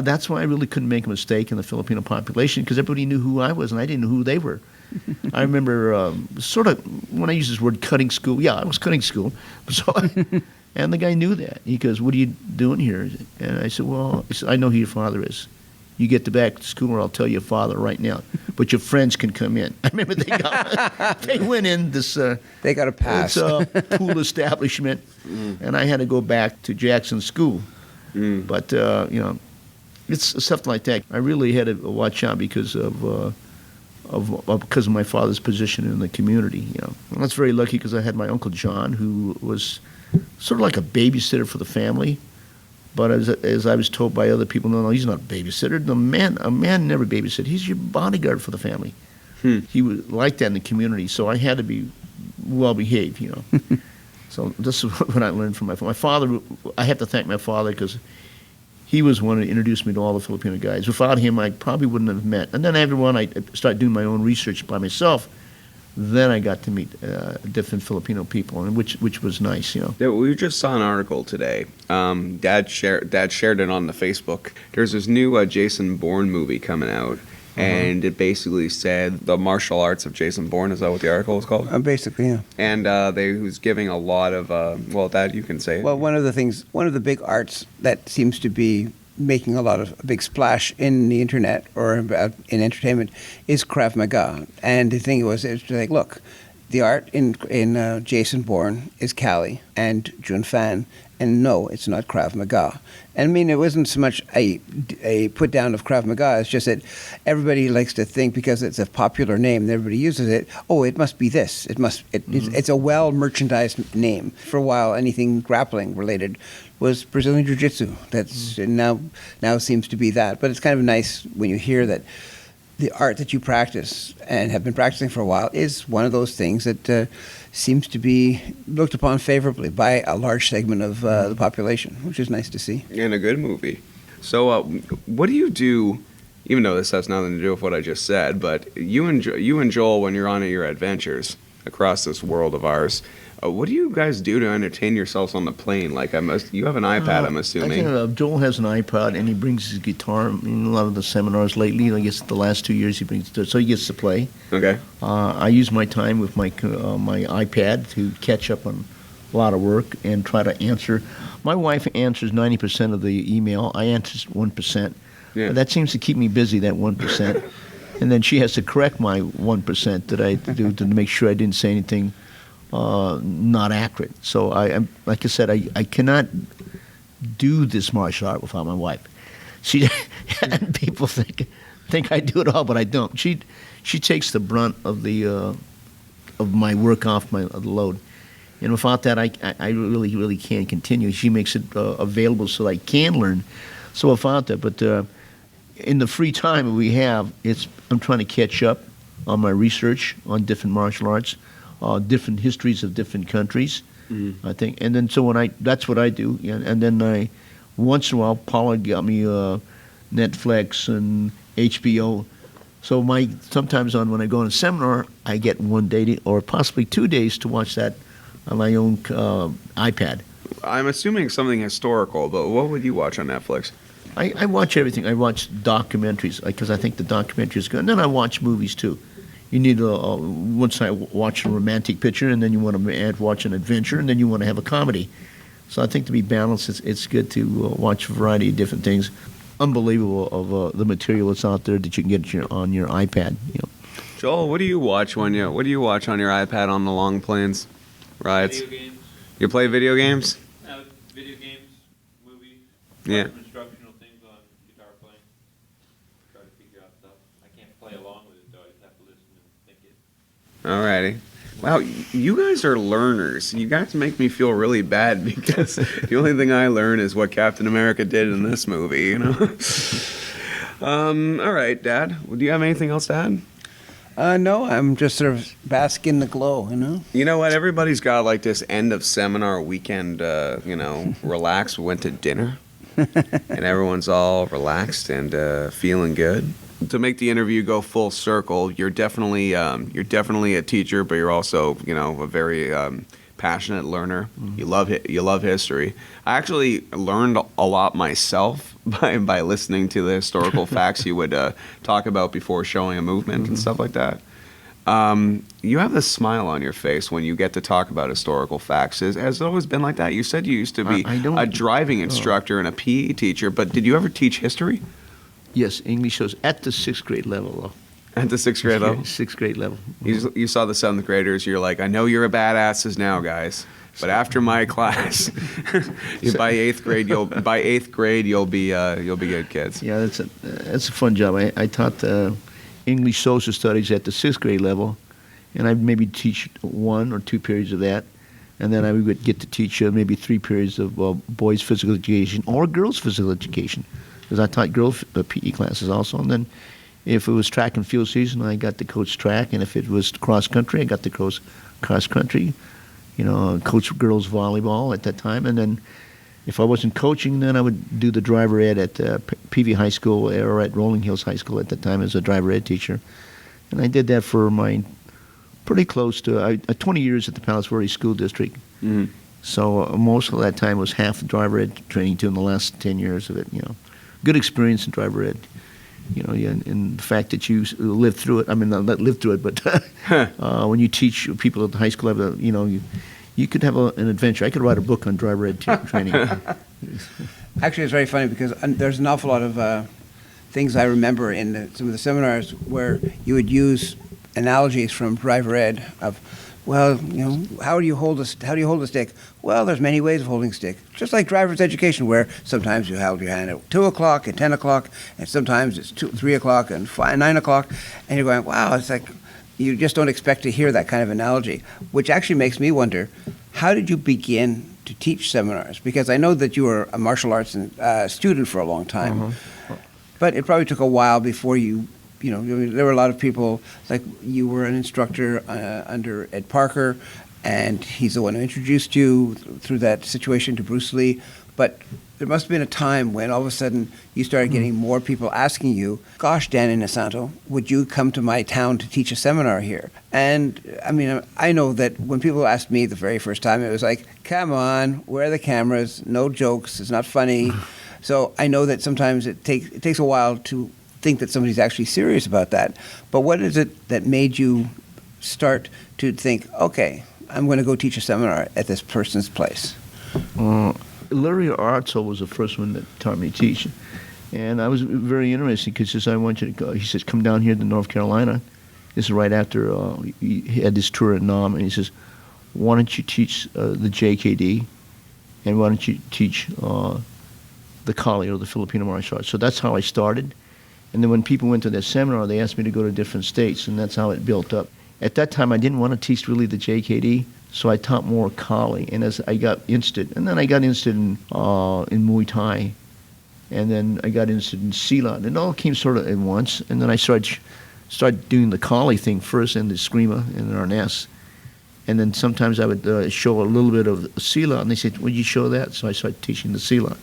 that's why I really couldn't make a mistake in the Filipino population, because everybody knew who I was and I didn't know who they were. I remember sort of, when I use this word cutting school, yeah, I was cutting school. So and the guy knew that. He goes, "What are you doing here?" And I said, "Well," he said, "I know who your father is. You get to back to school or I'll tell your father right now. But your friends can come in." I remember they went in this they got a pass. Pool establishment, and I had to go back to Jackson School. But, you know, it's stuff like that. I really had to watch out because of my father's position in the community, you know. And I was very lucky because I had my Uncle John, who was sort of like a babysitter for the family. But as I was told by other people, no, he's not a babysitter. A man never babysits. He's your bodyguard for the family. He was like that in the community, so I had to be well behaved, you know. So this is what I learned from my father. My father, I have to thank my father because he was one who introduced me to all the Filipino guys. Without him, I probably wouldn't have met. And then everyone, I started doing my own research by myself. Then I got to meet different Filipino people, and which was nice, you know. Yeah, we just saw an article today. Dad shared it on the Facebook. There's this new Jason Bourne movie coming out, and it basically said the martial arts of Jason Bourne. Is that what the article is called? Basically, yeah. And they was giving a lot of well, Dad, you can say it. Well, one of the big arts that seems to be making a big splash in the internet or in entertainment is Krav Maga. And the thing was, it's like, look, the art in Jason Bourne is Kali and Jun Fan, and no, it's not Krav Maga. And I mean, it wasn't so much a put down of Krav Maga. It's just that everybody likes to think because it's a popular name and everybody uses it. Oh, it must be this. It's a well merchandised name. For a while, anything grappling related was Brazilian Jiu-Jitsu. That's now seems to be that. But it's kind of nice when you hear that the art that you practice and have been practicing for a while is one of those things that seems to be looked upon favorably by a large segment of the population, which is nice to see. And a good movie. So what do you do, even though this has nothing to do with what I just said, but you and Joel, when you're on your adventures across this world of ours, what do you guys do to entertain yourselves on the plane? Like, you have an iPad, I'm assuming. I think Joel has an iPad, and he brings his guitar in a lot of the seminars lately. I guess the last 2 years he brings it, so he gets to play. Okay. I use my time with my iPad to catch up on a lot of work and try to answer. My wife answers 90% of the email. I answer 1%. Yeah. That seems to keep me busy, that 1%. And then she has to correct my 1% that I do to make sure I didn't say anything not accurate. So I'm like I said, I cannot do this martial art without my wife. She and people think I do it all, but I don't. She takes the brunt of my work off the load, and without that, I really can't continue. She makes it available so I can learn. So without that, but in the free time we have, I'm trying to catch up on my research on different martial arts. Different histories of different countries, I think, and then that's what I do, and then once in a while, Paula got me Netflix and HBO, so sometimes when I go on a seminar, I get 1 day or possibly 2 days to watch that on my own iPad. I'm assuming something historical, but what would you watch on Netflix? I watch everything. I watch documentaries because I think the documentary is good, and then I watch movies too. You need once I watch a romantic picture, and then you want to watch an adventure, and then you want to have a comedy. So I think to be balanced, it's good to watch a variety of different things. Unbelievable of the material that's out there that you can get on your iPad. You know. Joel, what do you watch on your iPad on the long planes rides? Video games. You play video games? Video games, movies. Yeah. Some instructional things on guitar playing. Try to figure out stuff. I can't play along with it though. I just have to listen and think it. Alrighty. Wow, you guys are learners. You guys make me feel really bad because the only thing I learn is what Captain America did in this movie, you know? All right, Dad. Do you have anything else to add? No, I'm just sort of basking in the glow, you know? You know what? Everybody's got like this end of seminar weekend, relax. We went to dinner and everyone's all relaxed and feeling good. To make the interview go full circle, you're definitely a teacher, but you're also, a very passionate learner. Mm-hmm. You love history. I actually learned a lot myself by listening to the historical facts you would talk about before showing a movement and stuff like that. You have this smile on your face when you get to talk about historical facts. Has it always been like that? You said you used to be a driving instructor and a PE teacher, but did you ever teach history? Yes, English was at the 6th grade level, though. At the 6th grade level? 6th grade level. You saw the 7th graders, you're like, I know you're a badasses now, guys, but after my class, by 8th grade you'll be good kids. Yeah, that's a fun job. I taught English social studies at the 6th grade level, and I'd maybe teach 1 or 2 periods of that, and then I would get to teach maybe 3 periods of boys' physical education or girls' physical education, because I taught girls' PE classes also. And then if it was track and field season, I got to coach track, and if it was cross country, I got to coach cross country. Coach girls volleyball at that time, and then if I wasn't coaching, then I would do the driver ed at PV High School or at Rolling Hills High School at that time as a driver ed teacher, and I did that for pretty close to 20 years at the Palos Verdes School District. Mm-hmm. So most of that time was half the driver ed training too. In the last 10 years of it, good experience in driver ed. And the fact that you lived through it. I mean, not lived through it, but when you teach people at the high school level, you could have an adventure. I could write a book on driver ed training. Actually, it's very funny because there's an awful lot of things I remember in some of the seminars where you would use analogies from driver ed of, well, how do you hold a stick? Well, there's many ways of holding a stick. Just like driver's education, where sometimes you hold your hand at 2 o'clock and 10 o'clock, and sometimes it's 3 o'clock and 9 o'clock, and you're going, wow, it's like you just don't expect to hear that kind of analogy, which actually makes me wonder, how did you begin to teach seminars? Because I know that you were a martial arts student for a long time, but it probably took a while before there were a lot of people, like you were an instructor under Ed Parker, and he's the one who introduced you through that situation to Bruce Lee. But there must have been a time when all of a sudden you started getting more people asking you, gosh, Dan Inosanto, would you come to my town to teach a seminar here? And I mean, I know that when people asked me the very first time, it was like, come on, where are the cameras? No jokes, it's not funny. So I know that sometimes it takes a while to think that somebody's actually serious about that. But what is it that made you start to think, okay, I'm going to go teach a seminar at this person's place? Larry Artzel was the first one that taught me to teach. And I was very interested because he says, I want you to go. He says, come down here to North Carolina. This is right after he had this tour in Nam. And he says, why don't you teach the JKD? And why don't you teach the Kali, or the Filipino martial arts? So that's how I started. And then when people went to that seminar, they asked me to go to different states, and that's how it built up. At that time, I didn't want to teach really the JKD, so I taught more Kali. And as I got interested, and then I got interested in Muay Thai, and then I got interested in Silat. And it all came sort of at once. And then I started doing the Kali thing first, and the Eskrima and the Arnés. And then sometimes I would show a little bit of Silat, and they said, would you show that? So I started teaching the Silat.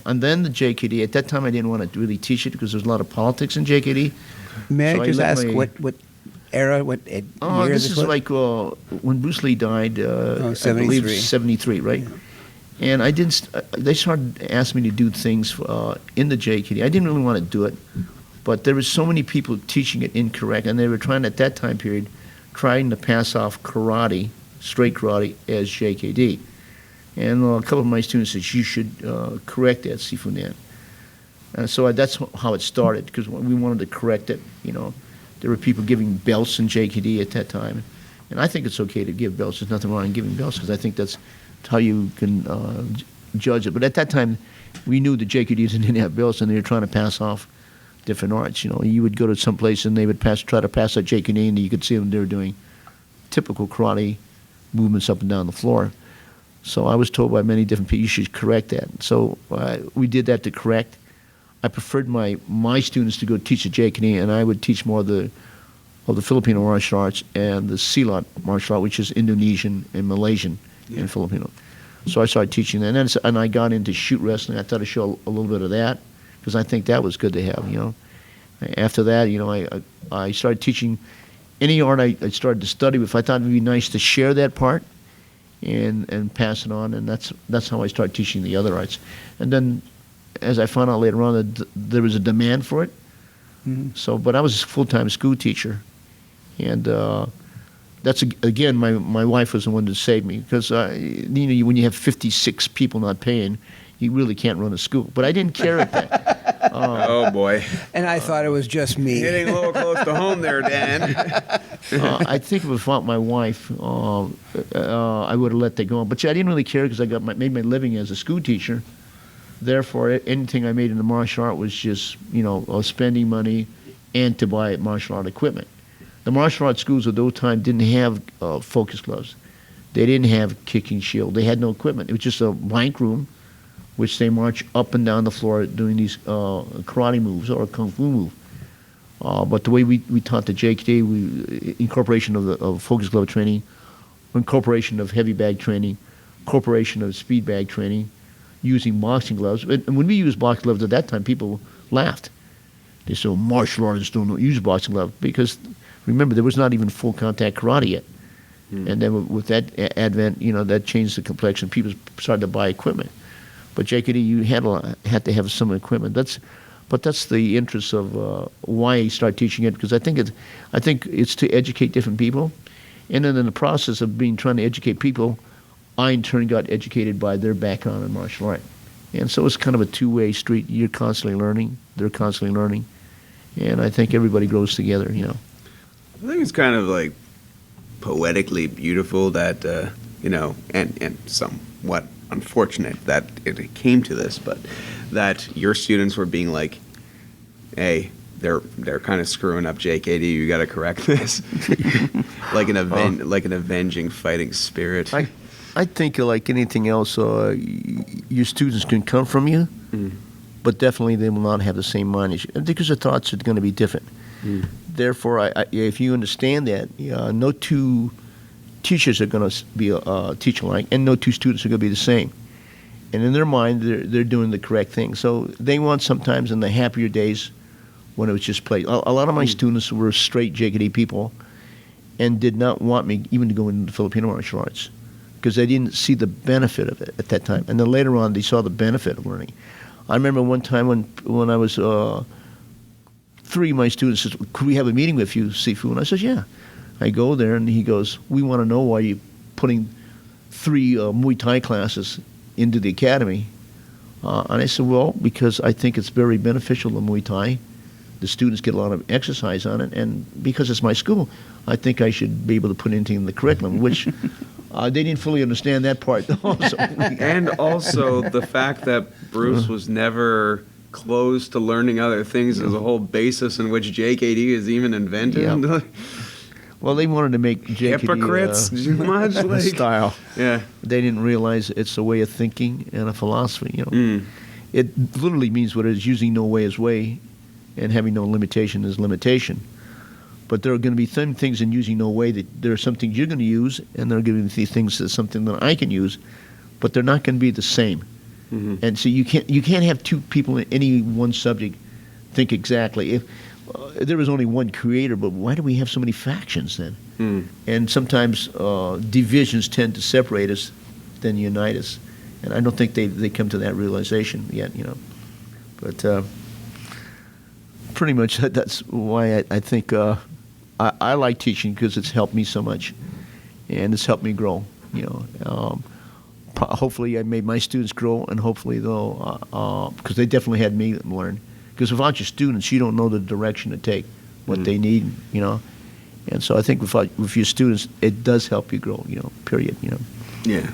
And then the JKD. At that time, I didn't want to really teach it because there was a lot of politics in JKD. May I just ask what era, what year this is was? Like when Bruce Lee died, I 73. believe 73, right? Yeah. And I didn't. They started asking me to do things in the JKD. I didn't really want to do it, but there were so many people teaching it incorrect, and they were trying at that time period, trying to pass off karate, straight karate, as JKD. And a couple of my students said, you should correct that, Sifunan. So that's how it started, because we wanted to correct it. There were people giving belts in JKD at that time. And I think it's okay to give belts. There's nothing wrong in giving belts, because I think that's how you can judge it. But at that time, we knew the JKDs didn't have belts, and they were trying to pass off different arts. You would go to some place and they would try to pass a JKD, and you could see them they were doing typical karate movements up and down the floor. So I was told by many different people, you should correct that. So we did that to correct. I preferred my students to go teach the JKD, and I would teach more of the Filipino martial arts and the Silat martial art, which is Indonesian and Malaysian and Filipino. So I started teaching that, and I got into shoot wrestling. I thought I'd show a little bit of that because I think that was good to have. After that, I started teaching any art I started to study. If I thought it'd be nice to share that part and pass it on, and that's how I started teaching the other arts. And then, as I found out later on, that there was a demand for it. Mm-hmm. So, but I was a full-time school teacher, and that's again, my wife was the one that saved me because when you have 56 people not paying, you really can't run a school. But I didn't care at that. Oh boy! And I thought it was just me. Getting a little close to home there, Dan. I think if without my wife, I would have let that go on. But I didn't really care because I made my living as a school teacher. Therefore, anything I made in the martial art was just spending money and to buy martial art equipment. The martial arts schools at those times didn't have focus gloves. They didn't have kicking shield. They had no equipment. It was just a blank room, which they march up and down the floor doing these karate moves or kung fu move. But the way we taught the JKD, incorporation of focus glove training, incorporation of heavy bag training, incorporation of speed bag training, using boxing gloves. And when we used boxing gloves at that time, people laughed. They said, martial artists don't use boxing gloves because, remember, there was not even full contact karate yet. And then with that advent, that changed the complexion. People started to buy equipment. But JKD, you had to have some equipment. That's the interest of why I started teaching it, because I think it's to educate different people, and then in the process of trying to educate people, I in turn got educated by their background in martial art, and so it's kind of a two-way street. You're constantly learning; they're constantly learning, and I think everybody grows together. I think it's kind of like poetically beautiful that and somewhat unfortunate that it came to this, but that your students were being like, hey, they're kind of screwing up JKD, you got to correct this. like an avenging fighting spirit. I think like anything else, your students can come from you, but definitely they will not have the same mind as you, because the thoughts are going to be different. Therefore, if you understand that, no two teachers are going to be teach alike, and no two students are going to be the same. And in their mind, they're doing the correct thing. So they want sometimes in the happier days when it was just play. A lot of my students were straight JKD people and did not want me even to go into Filipino martial arts because they didn't see the benefit of it at that time. And then later on, they saw the benefit of learning. I remember one time when I was 3 of my students said, could we have a meeting with you, Sifu? And I said, yeah. I go there, and he goes, we want to know why you're putting 3 Muay Thai classes into the academy. And I said, well, because I think it's very beneficial to Muay Thai. The students get a lot of exercise on it, and because it's my school, I think I should be able to put anything in the curriculum, which they didn't fully understand that part also. And also the fact that Bruce was never closed to learning other things is a whole basis in which JKD is even invented. Yeah. Well, they wanted to make JKD hypocrites, much like style. Yeah, they didn't realize it's a way of thinking and a philosophy. It literally means what it is: using no way as way, and having no limitation is limitation. But there are going to be some things in using no way that there are some things you're going to use, and there are going to be things that's something that I can use, but they're not going to be the same. And so you can't have 2 people in any one subject think exactly. If there was only one creator, but why do we have so many factions then? And sometimes divisions tend to separate us than unite us. And I don't think they come to that realization yet, But pretty much that's why I think I like teaching, because it's helped me so much, and it's helped me grow. Hopefully I made my students grow, and hopefully they'll, because they definitely had me learn. Because without your students, you don't know the direction to take, what they need, And so I think with your students, it does help you grow, period, Yeah,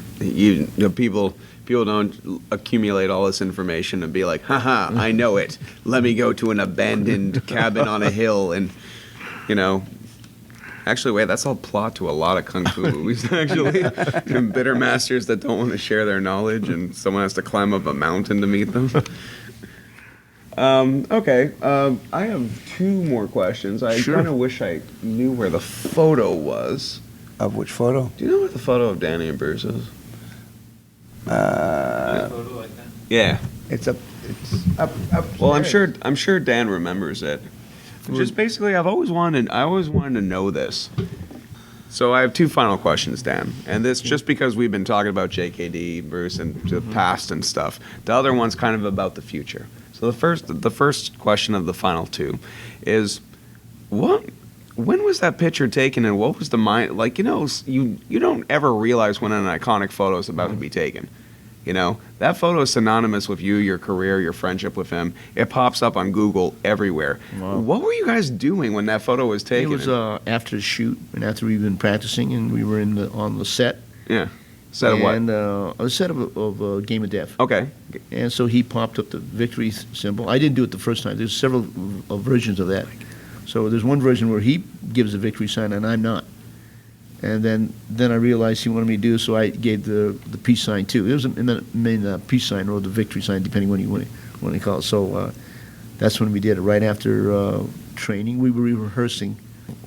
people People don't accumulate all this information and be like, haha, I know it. Let me go to an abandoned cabin on a hill and, you know. Actually, wait, that's all plot to a lot of kung fu movies, actually. And bitter masters that don't want to share their knowledge and someone has to climb up a mountain to meet them. Okay, I have 2 more questions. I kind of wish I knew where the photo was. Of which photo? Do you know where the photo of Danny and Bruce is? A photo like that? Yeah. It's up. Well, I'm sure Dan remembers it. Just basically, I always wanted to know this. So I have 2 final questions, Dan, and this just because we've been talking about JKD, Bruce, and the past and stuff. The other one's kind of about the future. So the first question of the final 2 is, when was that picture taken, and what was the mind like? You know, you don't ever realize when an iconic photo is about to be taken. You know, that photo is synonymous with you, your career, your friendship with him. It pops up on Google everywhere. Wow. What were you guys doing when that photo was taken? It was after the shoot and after we've been practicing, and we were on the set. Yeah. Set of what? And a set of Game of Death. Okay. And so he popped up the victory symbol. I didn't do it the first time. There's several versions of that. So there's one version where he gives the victory sign and I'm not. And then I realized he wanted me to do, so I gave the peace sign too. It was the peace sign or the victory sign, depending when you call it. So that's when we did it. Right after training, we were rehearsing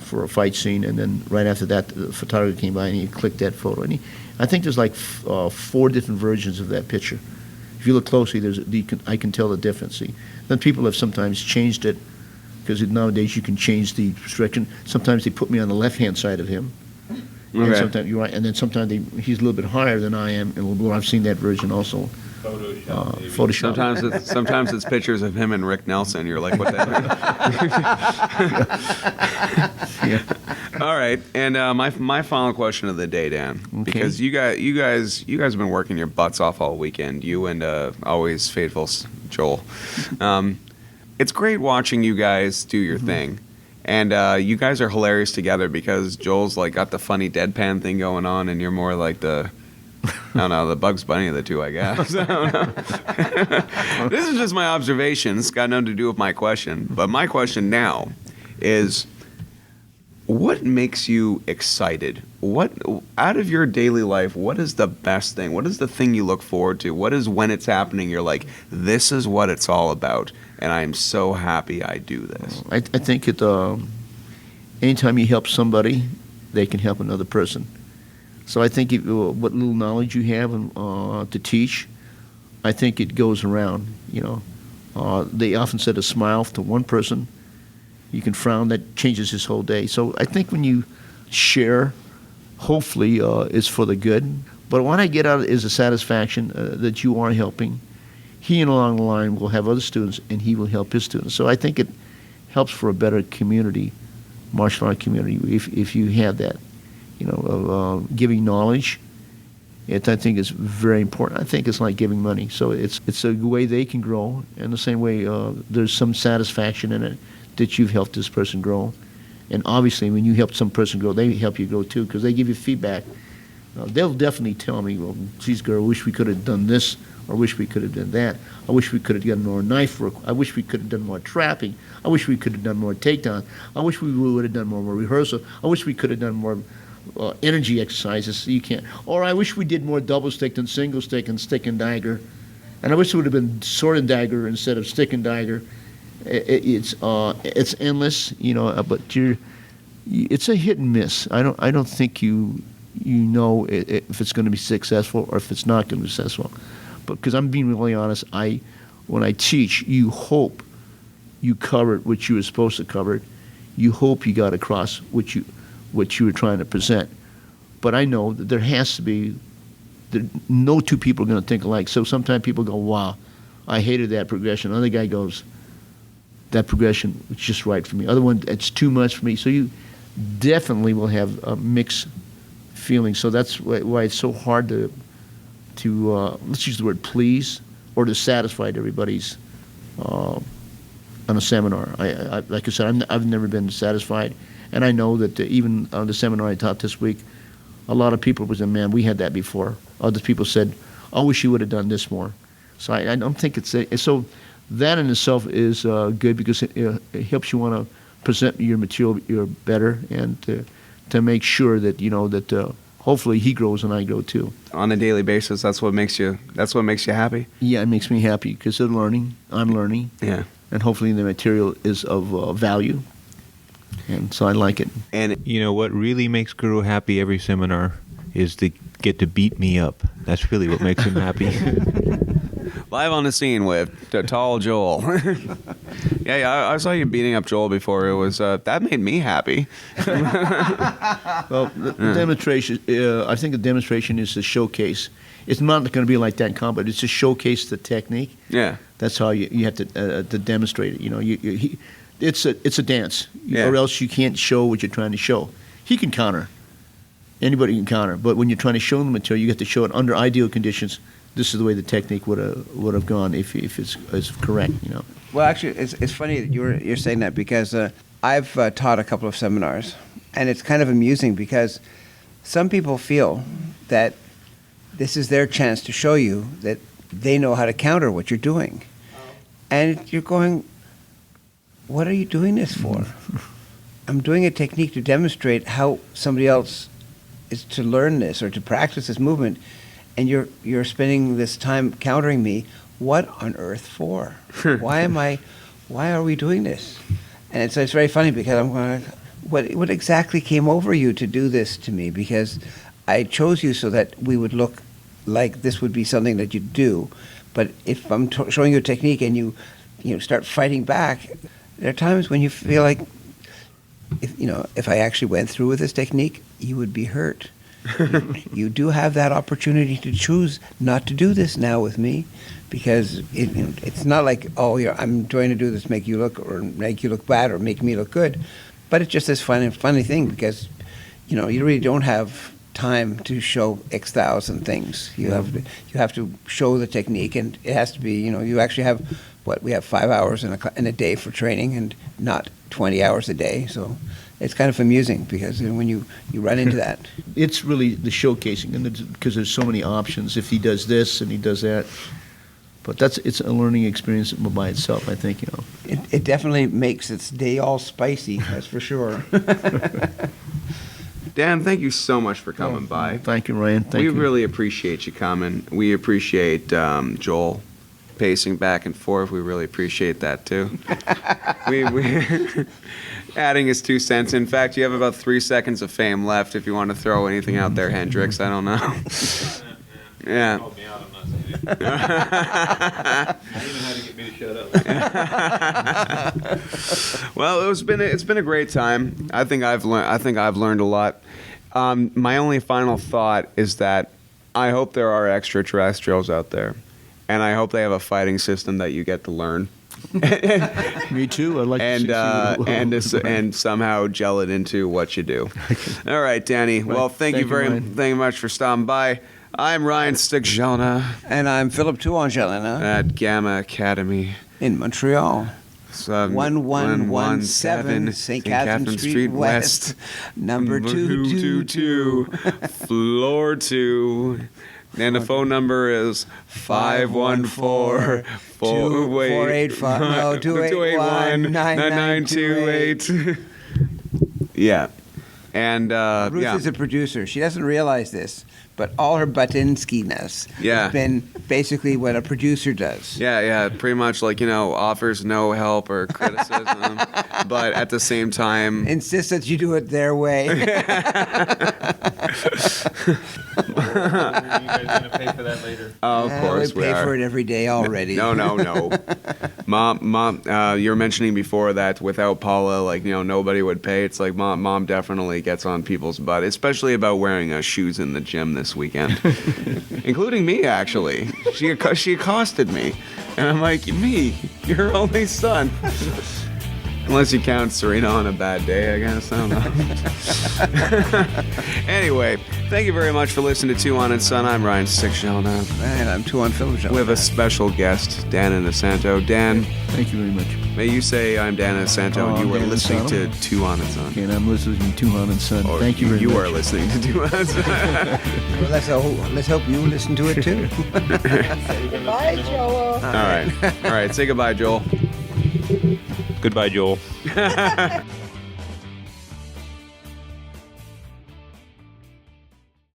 for a fight scene, and then right after that, the photographer came by and he clicked that photo. And I think there's like 4 different versions of that picture. If you look closely, I can tell the difference. See, then people have sometimes changed it because nowadays you can change the direction. Sometimes they put me on the left-hand side of him. Okay. And sometimes you're right, and then sometimes he's a little bit higher than I am, and I've seen that version also. Photoshop. Sometimes it's pictures of him and Rick Nelson. You're like, what the heck? Yeah. All right, and my final question of the day, Dan, because you guys have been working your butts off all weekend. You and always faithful Joel. It's great watching you guys do your thing. And you guys are hilarious together because Joel's like got the funny deadpan thing going on, and you're more like the Bugs Bunny of the 2, I guess. I don't know. This is just my observation. It's got nothing to do with my question. But my question now is, what makes you excited? What out of your daily life, what is the best thing? What is the thing you look forward to? What is when it's happening, you're like, this is what it's all about, and I am so happy I do this? I think anytime you help somebody, they can help another person. So I think what little knowledge you have to teach, I think it goes around. You know, they often said a smile to one person, you can frown, that changes his whole day. So I think when you share, hopefully it's for the good. But what I get out of it is a satisfaction that you are helping. He, along the line, will have other students, and he will help his students. So I think it helps for a better community, martial art community, if you have that, you know, giving knowledge. I think is very important. I think it's like giving money. So it's a way they can grow, and the same way there's some satisfaction in it that you've helped this person grow. And obviously, when you help some person grow, they help you grow too, because they give you feedback. They'll definitely tell me, well, geez, girl, I wish we could have done this, or I wish we could have done that. I wish we could have done more knife work. I wish we could have done more trapping. I wish we could have done more takedown. I wish we would have done more rehearsal. I wish we could have done more energy exercises. You can't. Or I wish we did more double stick than single stick and stick and dagger. And I wish it would have been sword and dagger instead of stick and dagger. It's endless, you know. But it's a hit and miss. I don't think you know if it's going to be successful or if it's not going to be successful. But because I'm being really honest, when I teach, you hope you covered what you were supposed to cover. You hope you got across what you were trying to present. But I know that there has to be. No 2 people are going to think alike. So sometimes people go, "Wow, I hated that progression." Other guy goes, "That progression was just right for me." Other one, "It's too much for me." So you definitely will have a mixed feelings. So that's why it's so hard to let's use the word please, or to satisfy everybody's on a seminar. I like I said, I've never been satisfied, and I know that even on the seminar I taught this week, a lot of people said, "Man, we had that before." Other people said, I wish you would have done this more. So I don't think so that in itself is good because it helps you want to present your material better and to make sure that, that hopefully he grows and I grow too. On a daily basis, that's what makes you happy? Yeah, it makes me happy because they're learning, I'm learning. Yeah. And hopefully the material is of value. And so I like it. And You know what really makes Guro happy every seminar is to get to beat me up. That's really what makes him happy. live on the scene with tall Joel. yeah, I saw you beating up Joel before. It was that made me happy. Well, the demonstration. I think the demonstration is a showcase. It's not going to be like that in combat. It's to showcase the technique. Yeah, that's how you have to demonstrate it. You know, it's a dance, yeah. or else you can't show what you're trying to show. He can counter. Anybody can counter, but when you're trying to show the material, you have to show it under ideal conditions. This is the way the technique would have gone if it's correct. You know. Well, actually, it's funny that you're saying that because I've taught a couple of seminars, and it's kind of amusing because some people feel that this is their chance to show you that they know how to counter what you're doing, and you're going, "What are you doing this for?" I'm doing a technique to demonstrate how somebody else is to learn this or to practice this movement, and you're spending this time countering me. What on earth for? Why are we doing this? And it's very funny because I'm going, what exactly came over you to do this to me? Because I chose you so that we would look like this would be something that you do. But if I'm showing you a technique and you start fighting back, there are times when you feel like, if I actually went through with this technique, you would be hurt. You do have that opportunity to choose not to do this now with me, because it's not like, I'm trying to do this make you look bad or make me look good, but it's just this funny thing because you really don't have time to show X thousand things. You have to show the technique, and it has to be you actually have we have 5 hours in a day for training and not 20 hours a day. So it's kind of amusing because when you run into that. It's really the showcasing, and because there's so many options. If he does this and he does that, but it's a learning experience by itself. I think It definitely makes its day all spicy. That's for sure. Dan, thank you so much for coming by. Thank you, Ryan. Thank you. We really appreciate you coming. We appreciate Joel pacing back and forth. We really appreciate that too. we adding his 2 cents. In fact, you have about 3 seconds of fame left if you want to throw anything out there, Hendrix. I don't know. Yeah. Called me out, I'm not saying it. Now you know how to get me to shut up. Well, it's been a great time. I think I've learned a lot. My only final thought is that I hope there are extraterrestrials out there, and I hope they have a fighting system that you get to learn. Me too. I'd like to see and somehow gel it into what you do. All right, Danny. Right. Well, thank you very much for stopping by. I'm Ryan Stick-Gelina. And I'm Philip Tuhon And Son At Gamma Academy. in Montreal. 1117 St. Catherine Street West, number 222, floor 2. And the phone number is 514-281-9928. Yeah. And Ruth is a producer. She doesn't realize this, but all her Batinsky-ness has been basically what a producer does. Yeah, pretty much offers no help or criticism, but at the same time insists that you do it their way. You guys gonna pay for that later? Of course we pay for it every day already. No. Mom, you were mentioning before that without Paula, nobody would pay. It's like mom definitely gets on people's butt, especially about wearing shoes in the gym this weekend, including me, actually. She accosted me, and I'm like, me, your only son. Unless you count Serena on a bad day, I guess. I don't know. Anyway, Thank you very much for listening to Tuhon and Son. I'm Ryan Sixshelna. And I'm Tuhon Phillips. We have a special guest, Dan Inosanto. Dan, Thank you very much. may you say I'm Dan Inosanto and you are Dan listening to Inosanto. Tuhon and Son. Okay, and I'm listening to Tuhon and Son. Or Thank you very much. You are listening to Tuhon and Son. Well, let's hope you listen to it too. Goodbye, Joel. All right. Say goodbye, Joel. Goodbye, Joel.